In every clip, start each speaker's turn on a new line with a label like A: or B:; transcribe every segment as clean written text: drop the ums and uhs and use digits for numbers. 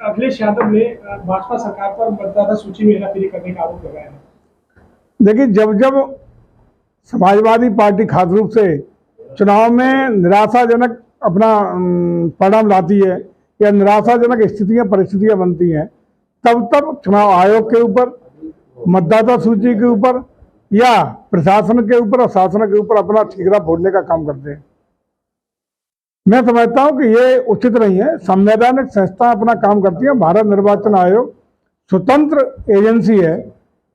A: अखिलेश यादव ने भाजपा सरकार पर मतदाता सूची में हेराफेरी करने का आरोप लगाया है।
B: देखिए, जब जब समाजवादी पार्टी खास रूप से चुनाव में निराशाजनक अपना परिणाम लाती है या निराशाजनक स्थितियां परिस्थितियां बनती हैं, तब तब चुनाव आयोग के ऊपर, मतदाता सूची के ऊपर या प्रशासन के ऊपर और शासन के ऊपर अपना ठीकरा फोड़ने का काम करते हैं। मैं समझता हूं कि ये उचित नहीं है। संवैधानिक संस्था अपना काम करती है। भारत निर्वाचन आयोग स्वतंत्र एजेंसी है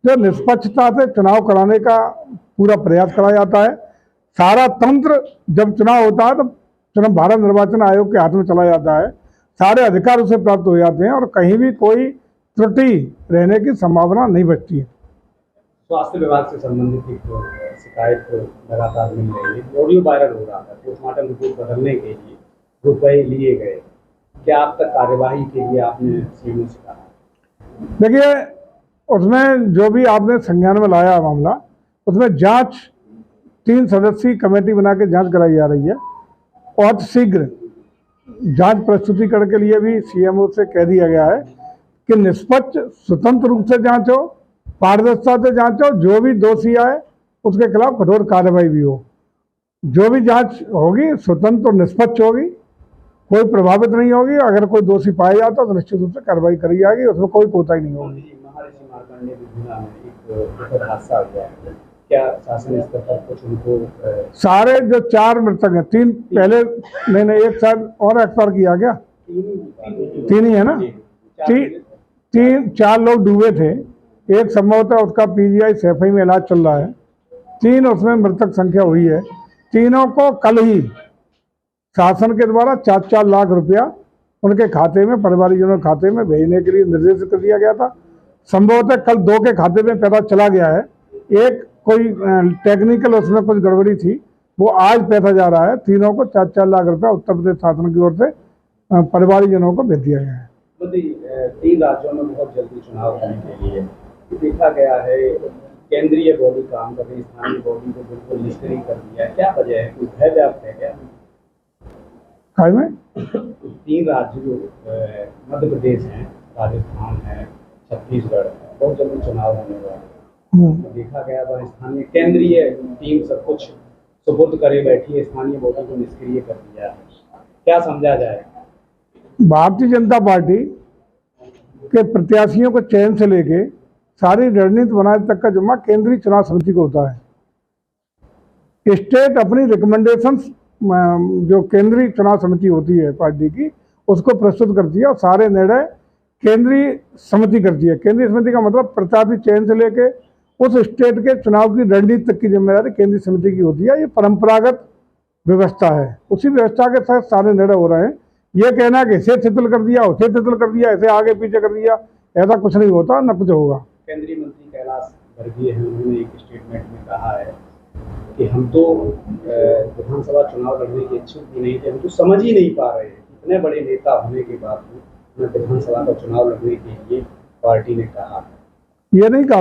B: जो निष्पक्षता से चुनाव कराने का पूरा प्रयास करा जाता है। सारा तंत्र जब चुनाव होता है तो चुनाव भारत निर्वाचन आयोग के हाथ में चला जाता है। सारे अधिकार उसे प्राप्त हो जाते हैं और कहीं भी कोई त्रुटि रहने की संभावना नहीं बचती है।
C: स्वास्थ्य विभाग से संबंधित एक शिकायत लगातार मिल रही है, ऑडियो वायरल हो रहा था। पोस्टमार्टम रिपोर्ट बदलने के लिए रुपए लिए गए, क्या अब तक कार्यवाही के लिए आपने सीएमओ से कहा?
B: देखिए, उसमें जो भी आपने संज्ञान में लाया मामला, उसमें जांच 3 सदस्यीय कमेटी बना के जांच कराई जा रही है। बहुत शीघ्र जांच प्रस्तुतिकरण के लिए भी सीएमओ से कह दिया गया है कि निष्पक्ष स्वतंत्र रूप से जांच हो, पारदर्शिता से जांच हो, जो भी दोषी आए उसके खिलाफ कठोर कार्रवाई भी हो। जो भी जांच होगी स्वतंत्र और निष्पक्ष होगी, कोई प्रभावित नहीं होगी। अगर कोई दोषी पाया जाता तो निश्चित रूप से कार्रवाई करी जाएगी, उसमें कोई कोताही नहीं होगी।
C: महर्षि मार्कंडेय विधुना में एक दुखद हादसा हुआ है, क्या शासन स्तर पर कुछ उनको
B: सारे जो 4 मृतक हैं, 3 पहले नहीं एक साल और एक्सपायर किया क्या? 3 ही है ना? 4 लोग डूबे थे। एक संभवतः उसका पीजीआई सैफई में इलाज चल रहा है। 3 उसमें मृतक संख्या हुई है। तीनों को कल ही शासन के द्वारा 4-4 लाख रुपया उनके खाते में, परिवारजनों के खाते में भेजने के लिए निर्देशित कर दिया गया था। संभवतः कल 2 के खाते में पैसा चला गया है। एक कोई टेक्निकल उसमें कुछ गड़बड़ी थी, वो आज पैसा जा रहा है। तीनों को 4-4 लाख रुपया उत्तर प्रदेश शासन की ओर से परिवारजनों को भेज दिया गया है।
C: 3 राज्यों में बहुत जल्दी चुनाव होने के लिए देखा गया है, केंद्रीय बॉडी काम कर रही, स्थानीय बॉडी को बिल्कुल निष्क्रिय कर दिया है। क्या वजह है? कोई भय व्याप्त है क्या?
B: काय में
C: 3 राज्य जो मध्य प्रदेश है, राजस्थान है, छत्तीसगढ़ है, बहुत जल्दी चुनाव होने वाला है। तो देखा गया वह स्थानीय केंद्रीय टीम सब कुछ सुपुर्द करे बैठी है, स्थानीय बॉडी को निष्क्रिय कर दिया है। क्या समझा जाए?
B: भारतीय जनता पार्टी के प्रत्याशियों को चयन से लेके सारी रणनीति बनाने तक का जिम्मा केंद्रीय चुनाव समिति को होता है। स्टेट अपनी रिकमेंडेशंस जो केंद्रीय चुनाव समिति होती है पार्टी की, उसको प्रस्तुत करती है और सारे निर्णय केंद्रीय समिति करती है। केंद्रीय समिति का मतलब प्रत्याशी चयन से लेके उस स्टेट के चुनाव की रणनीति तक की जिम्मेदारी केंद्रीय समिति की होती है। ये परंपरागत व्यवस्था है, उसी व्यवस्था के साथ सारे निर्णय हो रहे हैं। ये कहना कि इसे शिथिल कर दिया, उसे शिथिल कर दिया, इसे आगे पीछे कर दिया, ऐसा कुछ नहीं होता, न कुछ होगा।
C: केंद्रीय मंत्री कैलाश वर्गीय हैं, उन्होंने एक स्टेटमेंट में कहा है कि हम तो विधानसभा चुनाव लड़ने के इच्छुक भी नहीं थे, हम तो समझ ही नहीं पा रहे हैं। इतने बड़े नेता होने के बावजूद विधानसभा का चुनाव लड़ने के लिए पार्टी ने कहा।
B: ये नहीं कहा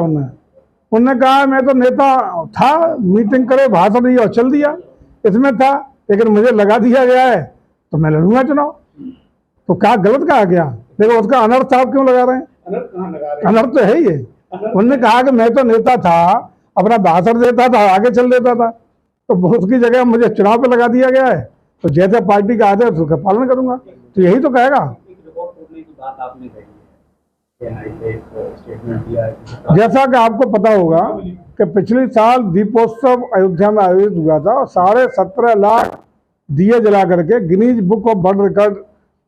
B: उन्होंने कहा मैं तो नेता था, मीटिंग करे, भाषण दिया और चल दिया, इसमें था, लेकिन मुझे लगा दिया गया है तो मैं लड़ूंगा चुनाव। तो क्या गलत कहा गया? देखो, उसका अनर्थ आप क्यों लगा रहे हैं?
C: अनर्थ कहाँ लगा रहे हैं?
B: अनर्थ तो है ही है। उन्होंने कहा कि मैं तो नेता था, अपना भाषण देता था, आगे चल देता था, तो उसकी जगह मुझे चुनाव पे लगा दिया गया है, तो जैसे पार्टी का आदेश उसका पालन करूंगा। तो यही तो कहेगा। जैसा कि आपको पता होगा कि पिछले साल दीपोत्सव अयोध्या में आयोजित हुआ था और 17.5 लाख दिए जला करके Guinness book of world record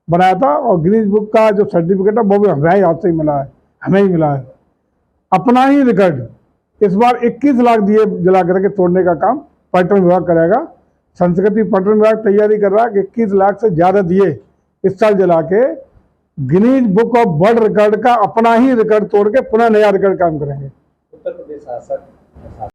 B: बनाया था। और गिनीज बुक का जो सर्टिफिकेट है वो भी हमें हाथ से ही मिला है, हमें ही मिला है। अपना ही रिकॉर्ड इस बार 21 लाख दिए जला करके तोड़ने का काम पर्यटन विभाग करेगा। संस्कृति पर्यटन विभाग तैयारी कर रहा है कि 21 लाख से ज़्यादा दिए इस साल जला के Guinness book of world record का अपना ही रिकॉर्ड तोड़ के पुनः नया रिकॉर्ड काम करेंगे।
C: उत्तर प्रदेश शासक